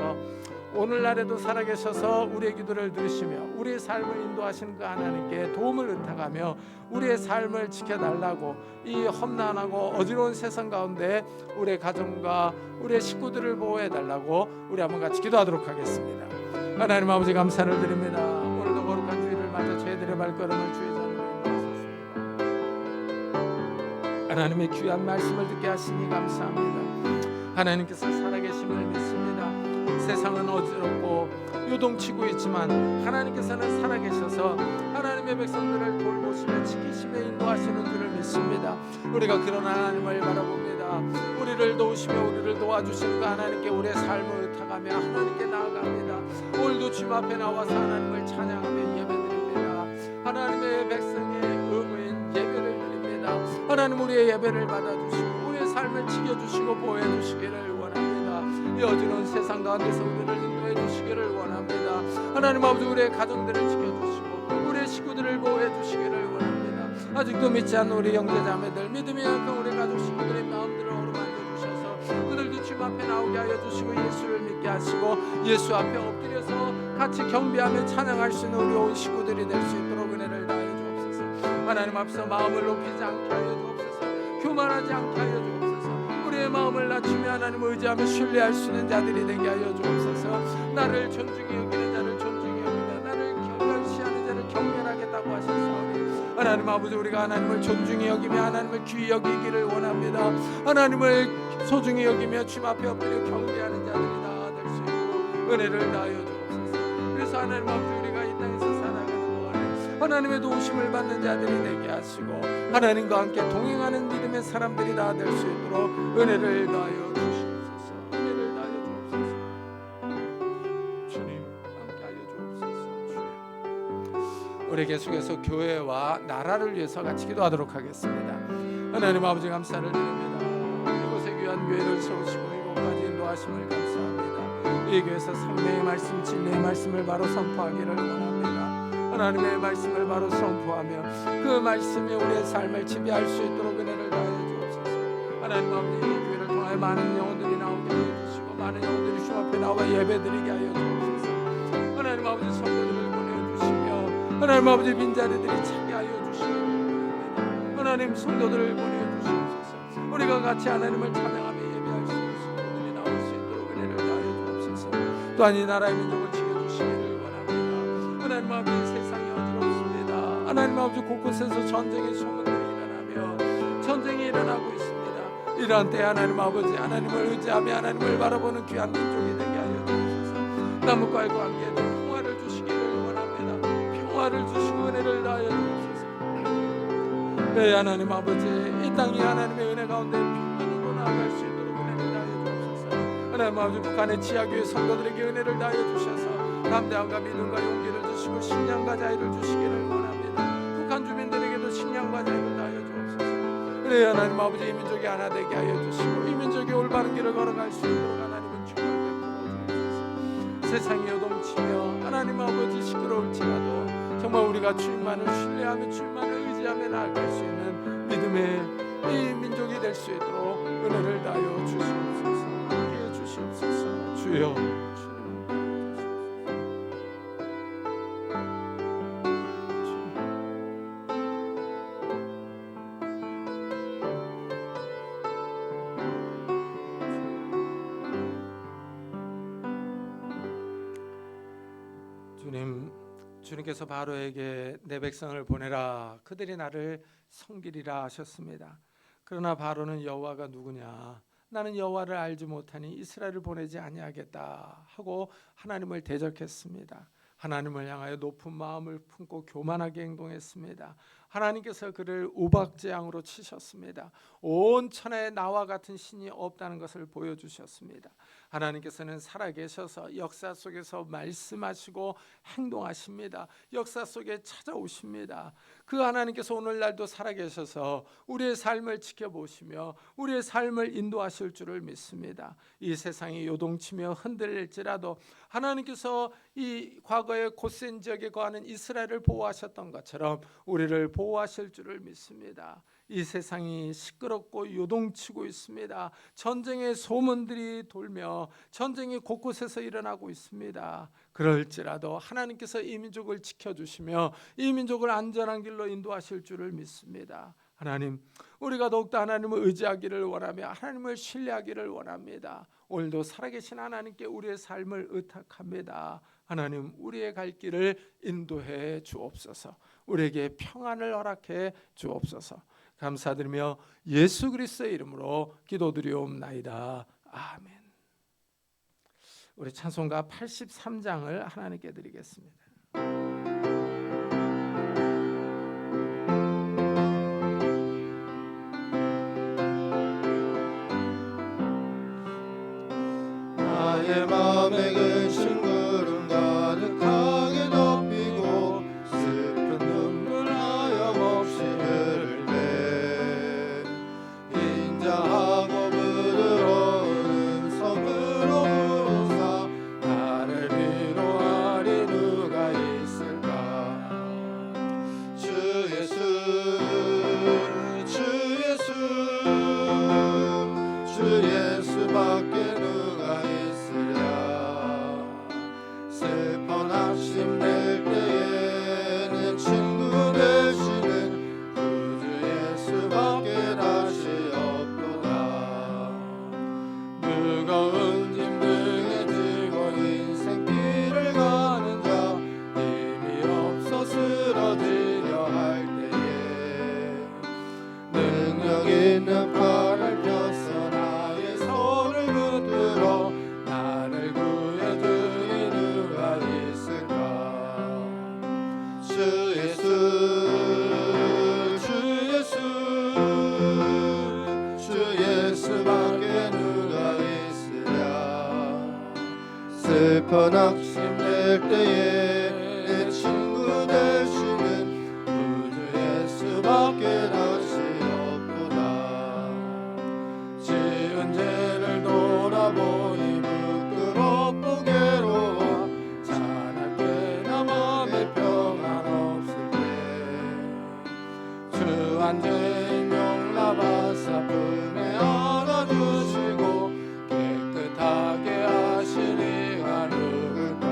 오늘날에도 살아계셔서 우리의 기도를 들으시며 우리의 삶을 인도하시는 그 하나님께 도움을 의탁하며 우리의 삶을 지켜달라고, 이 험난하고 어지러운 세상 가운데 우리의 가정과 우리의 식구들을 보호해달라고 우리 한번 같이 기도하도록 하겠습니다. 하나님 아버지 감사를 드립니다. 오늘도 거룩한 주일을 맞아 저희들의 발걸음을 주의 자리로 인도하셨습니다. 하나님의 귀한 말씀을 듣게 하시니 감사합니다. 하나님께서 살아계심을 믿습니다. 세상은 어지럽고 요동치고 있지만 하나님께서는 살아계셔서 하나님의 백성들을 돌보시며 지키시며 인도하시는 줄을 믿습니다. 우리가 그런 하나님을 바라봅니다. 우리를 도우시며 우리를 도와주시는 그 하나님께 우리의 삶을 의탁하며 하나님께 나아갑니다. 오늘도 주님 앞에 나와서 하나님을 찬양하며 예배드립니다. 하나님의 백성의 의무인 예배를 드립니다. 하나님 우리의 예배를 받아주시고 우리의 삶을 지켜주시고 보호해 주시기를 원합니다. 이 어지러운 세상 가운데서 우리를 인도해 주시기를 원합니다. 하나님 아버지 우리의 가정들을 지켜주시고 우리의 식구들을 보호해 주시기를 원합니다. 아직도 믿지 않는 우리 형제자매들, 믿음이 약한 우리 가족 식구들의 마음들을 어루만져 주셔서 그들도 주님 앞에 나오게 하여 주시고 예수를 믿게 하시고 예수 앞에 엎드려서 같이 경배하며 찬양할 수 있는 우리 온 식구들이 될 수 있도록 은혜를 다하여 주옵소서. 하나님 앞서 마음을 높이지 않게 하여 주옵소서. 교만하지 않게 하여 주옵소서. 우리의 마음을 낮추며 하나님을 의지하며 신뢰할 수 있는 자들이 되게 하여 주옵소서. 나를 존중히 여기는 자를 존중히 여기며 나를 경멸시하는 자를 경멸하겠다고 하셨사오니 하나님 아버지 우리가 하나님을 존중히 여기며 하나님을 귀히 여기기를 원합니다. 하나님을 소중히 여기며 주님 앞에 엎드려 경배하는 자들이 다 될 수 있고 은혜를 다하여 주옵소서. 그래서 하나님 아버지 우리가 이 땅에서 살아가는 동안에 하나님의 도우심을 받는 자들이 되게 하시고 하나님과 함께 동행하는 믿음의 사람들이 다 될 수 있도록 은혜를 다하여 주시옵소서. 은혜를 다하여 주옵소서. 주님 함께 하여 주옵소서. 주여 우리 계속해서 교회와 나라를 위해서 같이 기도하도록 하겠습니다. 하나님 아버지 감사를 드립니다. 이곳에 귀한 교회를 세우시고 이곳까지 인도하심을 감사합니다. 이 교회에서 성령의 말씀, 진리의 말씀을 바로 선포하기를 원합니다. 하나님의 말씀을 바로 선포하며 그 말씀이 우리의 삶을 지배할 수 있도록 은혜를 다하여 주옵소서. 하나님 아버지 이 교회를 통하여 많은 영혼들이 나오게 하여 주시고 많은 영혼들이 주 앞에 나와 예배드리게 하여 주옵소서. 하나님 아버지 성도들을 보내주시며 하나님 아버지 빈자리들이 차게 하여 주시고 하나님 성도들을 보내주시옵소서. 우리가 같이 하나님을 찬양하며 예배할 수 있는 성도들이 나올 수 있도록 은혜를 다하여 주옵소서. 또한 이 나라의 민족을 지켜주시기를 원합니다. 하나님 아버지 세상이 어지럽습니다. 하나님 아버지 곳곳에서 전쟁의 소문들이 일어나며 전쟁이 일어나고 있습니다. 이러한 때 하나님 아버지 하나님을 의지하며 하나님을 바라보는 귀한 민족이 되게 하여 주옵소서. 남북과의 관계에도 평화를 주시기를 원합니다. 평화를 주시고 은혜를 다하여 주옵소서. 네 하나님 아버지 이 땅이 하나님의 은혜 가운데 평안으로 나아갈 수 있도록 은혜를 다하여 주옵소서. 하나님 아버지 북한의 지하교회 성도들에게 은혜를 다하여 주셔서 담대함과 믿음과 용기를 주시고 식량과 자유를 주시기를 원합니다. 북한 주민들에게도 식량과 자유를 다하여 주옵소서. 네 하나님 아버지, 이 민족이 하나 되게 하여 주시고 이 민족이 올바른 길을 걸어갈 수 있도록 하나님은 축복을 베풀어 주옵소서. 세상이 요동치며 하나님 아버지 시끄러울지라도 정말 우리가 주님만을 신뢰하며 주님만을 의지하며 나아갈 수 있는 믿음의 이 민족이 될 수 있도록 은혜를 다하여 주시옵소서. 함께해 주시옵소서. 주여, 주님께서 바로에게 내 백성을 보내라, 그들이 나를 섬기리라 하셨습니다. 그러나 바로는 여호와가 누구냐, 나는 여호와를 알지 못하니 이스라엘을 보내지 아니하겠다 하고 하나님을 대적했습니다. 하나님을 향하여 높은 마음을 품고 교만하게 행동했습니다. 하나님께서 그를 우박재앙으로 치셨습니다. 온 천하에 나와 같은 신이 없다는 것을 보여주셨습니다. 하나님께서는 살아계셔서 역사 속에서 말씀하시고 행동하십니다. 역사 속에 찾아오십니다. 그 하나님께서 오늘날도 살아계셔서 우리의 삶을 지켜보시며 우리의 삶을 인도하실 줄을 믿습니다. 이 세상이 요동치며 흔들릴지라도 하나님께서 이 과거의 고센 지역에 거하는 이스라엘을 보호하셨던 것처럼 우리를 보호하실 줄을 믿습니다. 이 세상이 시끄럽고 요동치고 있습니다. 전쟁의 소문들이 돌며 전쟁이 곳곳에서 일어나고 있습니다. 그럴지라도 하나님께서 이 민족을 지켜주시며 이 민족을 안전한 길로 인도하실 줄을 믿습니다. 하나님, 우리가 더욱더 하나님을 의지하기를 원하며 하나님을 신뢰하기를 원합니다. 오늘도 살아계신 하나님께 우리의 삶을 의탁합니다. 하나님, 우리의 갈 길을 인도해 주옵소서. 우리에게 평안을 허락해 주옵소서. 감사드리며 예수 그리스도의 이름으로 기도드리옵나이다. 아멘. 우리 찬송가 83장을 하나님께 드리겠습니다. 나의 마음에 근심 구름 가득하게 덮이고 슬픈 눈물 하염없이 흐를 때 인자하고 부드러운 음성으로 부르사 나를 위로하리 누가 있을까. 주 예수, 주 예수, 주 예수밖에 누가 있으랴. 슬퍼 낙심될 때에 내 친구 되시는 구주 예수밖에 다시 없도다. 무거운 짐 등에 지고 인생길을 가는 자 힘이 없어 쓰러지려 할 때에 능력 있는 팔을 펴서 나의 손을 붙들어 나를 구해주니 누가 있을까. 주 예수, 주 예수, 주 예수밖에 누가 있으랴. 슬퍼 낙심될 때에 내 친구 되시는 구주 예수밖에 다시 없도다. 지은 죄를 돌아보니 부끄럽고 괴로워 자나깨나 맘에 평안 없을 때 주한 죄인 용납하사 품에 안아주시고 깨끗하게 하시리가 누굴까.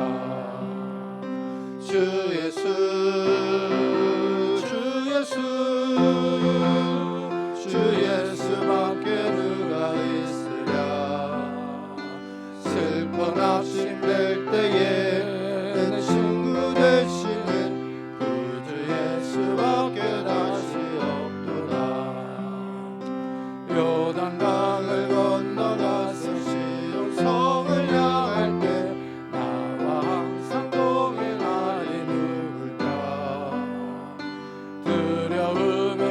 주 예수, 주 예수, 주 예수밖에 누가 있으랴. 슬퍼 낙심될 때에 내 친구 되시는 구주 예수밖에 다시 없도다. 요단강을 건너가서 시온성을 향할 때 나와 항상 동행하리 누굴까. 두려움에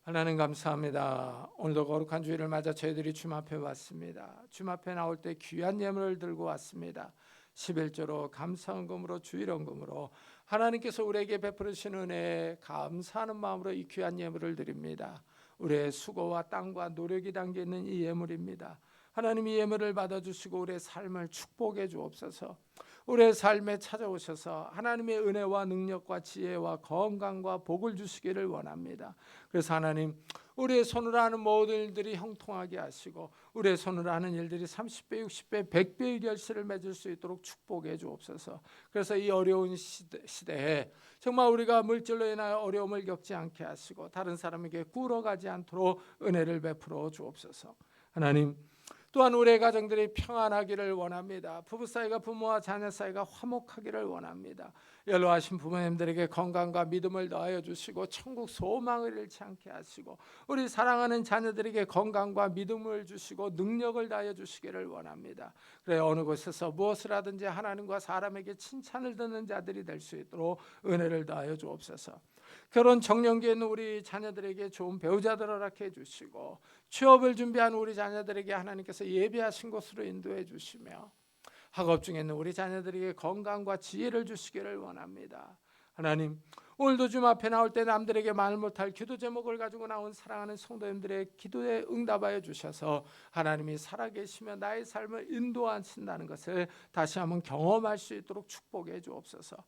하나님 감사합니다. 오늘도 거룩한 주일을 맞아 저희들이 주님 앞에 왔습니다. 주님 앞에 나올 때 귀한 예물을 들고 왔습니다. 11조로 감사헌금으로 주일헌금으로 하나님께서 우리에게 베푸르신 은혜에 감사하는 마음으로 이 귀한 예물을 드립니다. 우리의 수고와 땀과 노력이 담겨 있는 이 예물입니다. 하나님 이 예물을 받아주시고 우리의 삶을 축복해 주옵소서. 우리의 삶에 찾아오셔서 하나님의 은혜와 능력과 지혜와 건강과 복을 주시기를 원합니다. 그래서 하나님 우리의 손으로 하는 모든 일들이 형통하게 하시고 우리의 손으로 하는 일들이 30배, 60배, 100배의 결실을 맺을 수 있도록 축복해 주옵소서. 그래서 이 어려운 시대에 정말 우리가 물질로 인하여 어려움을 겪지 않게 하시고 다른 사람에게 꿇어가지 않도록 은혜를 베풀어 주옵소서. 하나님 또한 우리의 가정들이 평안하기를 원합니다. 부부 사이가 부모와 자녀 사이가 화목하기를 원합니다. 연로하신 부모님들에게 건강과 믿음을 더하여 주시고 천국 소망을 잃지 않게 하시고 우리 사랑하는 자녀들에게 건강과 믿음을 주시고 능력을 다하여 주시기를 원합니다. 그래 어느 곳에서 무엇을 하든지 하나님과 사람에게 칭찬을 듣는 자들이 될 수 있도록 은혜를 더하여 주옵소서. 결혼 정년기에 있는 우리 자녀들에게 좋은 배우자들을 허락해 주시고 취업을 준비하는 우리 자녀들에게 하나님께서 예비하신 곳으로 인도해 주시며 학업 중에 있는 우리 자녀들에게 건강과 지혜를 주시기를 원합니다. 하나님 오늘도 주님 앞에 나올 때 남들에게 말 못할 기도 제목을 가지고 나온 사랑하는 성도님들의 기도에 응답하여 주셔서 하나님이 살아계시며 나의 삶을 인도하신다는 것을 다시 한번 경험할 수 있도록 축복해 주옵소서.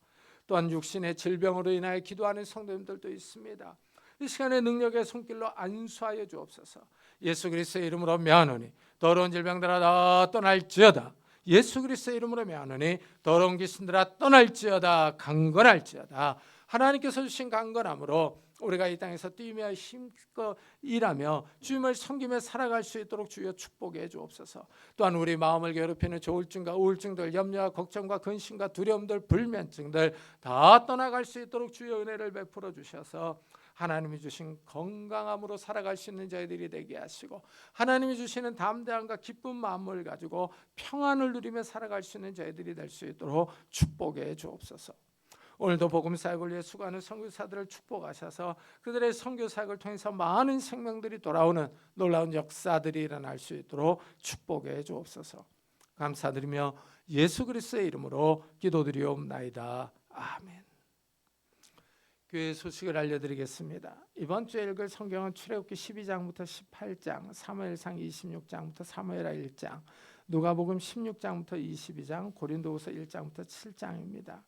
또한 육신의 질병으로 인하여 기도하는 성도님들도 있습니다. 이 시간에 능력의 손길로 안수하여 주옵소서. 예수 그리스도의 이름으로 명하노니 더러운 질병들아 다 떠날지어다. 예수 그리스도의 이름으로 명하노니 더러운 귀신들아 떠날지어다. 강건할지어다. 하나님께서 주신 강건함으로 우리가 이 땅에서 뛰며 힘껏 일하며 주님을 섬기며 살아갈 수 있도록 주여 축복해 주옵소서. 또한 우리 마음을 괴롭히는 조울증과 우울증들, 염려와 걱정과 근심과 두려움들, 불면증들 다 떠나갈 수 있도록 주여 은혜를 베풀어 주셔서 하나님이 주신 건강함으로 살아갈 수 있는 저희들이 되게 하시고 하나님이 주시는 담대함과 기쁜 마음을 가지고 평안을 누리며 살아갈 수 있는 저희들이 될 수 있도록 축복해 주옵소서. 오늘도 복음 사역을 위해 수고하는 선교사들을 축복하셔서 그들의 선교 사역을 통해서 많은 생명들이 돌아오는 놀라운 역사들이 일어날 수 있도록 축복해 주옵소서. 감사드리며 예수 그리스도의 이름으로 기도드리옵나이다. 아멘. 교회 소식을 알려드리겠습니다. 이번 주에 읽을 성경은 출애굽기 12장부터 18장, 사무엘상 26장부터 사무엘하 1장, 누가복음 16장부터 22장, 고린도후서 1장부터 7장입니다.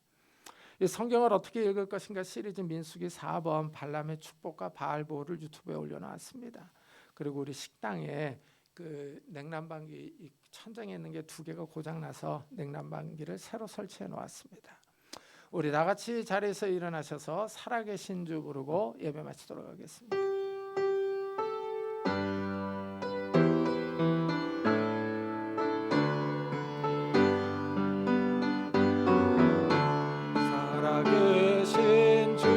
이 성경을 어떻게 읽을 것인가 시리즈 민수기 4번 발람의 축복과 바알 보호를 유튜브에 올려놨습니다. 그리고 우리 식당에 그 냉난방기 천장에 있는 게 2개가 고장나서 냉난방기를 새로 설치해 놓았습니다. 우리 다 같이 자리에서 일어나셔서 살아계신 주 부르고 예배 마치도록 하겠습니다. 살아계신 주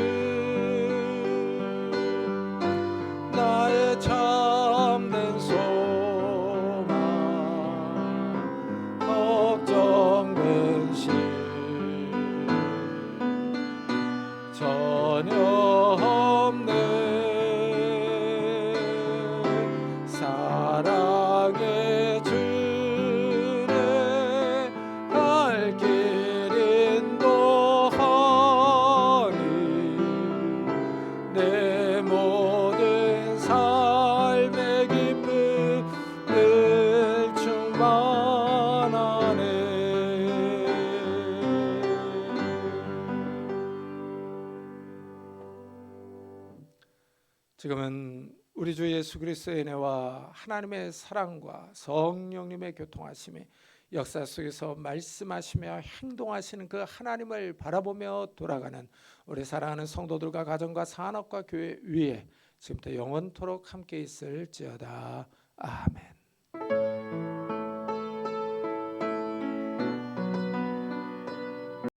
나의 참된 소망 걱정된 심 전혀 없네. 사랑의 주를 갈 길 인도하니 내 모든 삶의 기쁨 늘 충만하네. 지금은 우리 주 예수 그리스도의 은혜와 하나님의 사랑과 성령님의 교통하심이 역사 속에서 말씀하시며 행동하시는 그 하나님을 바라보며 돌아가는 우리 사랑하는 성도들과 가정과 산업과 교회 위에 지금부터 영원토록 함께 있을지어다. 아멘.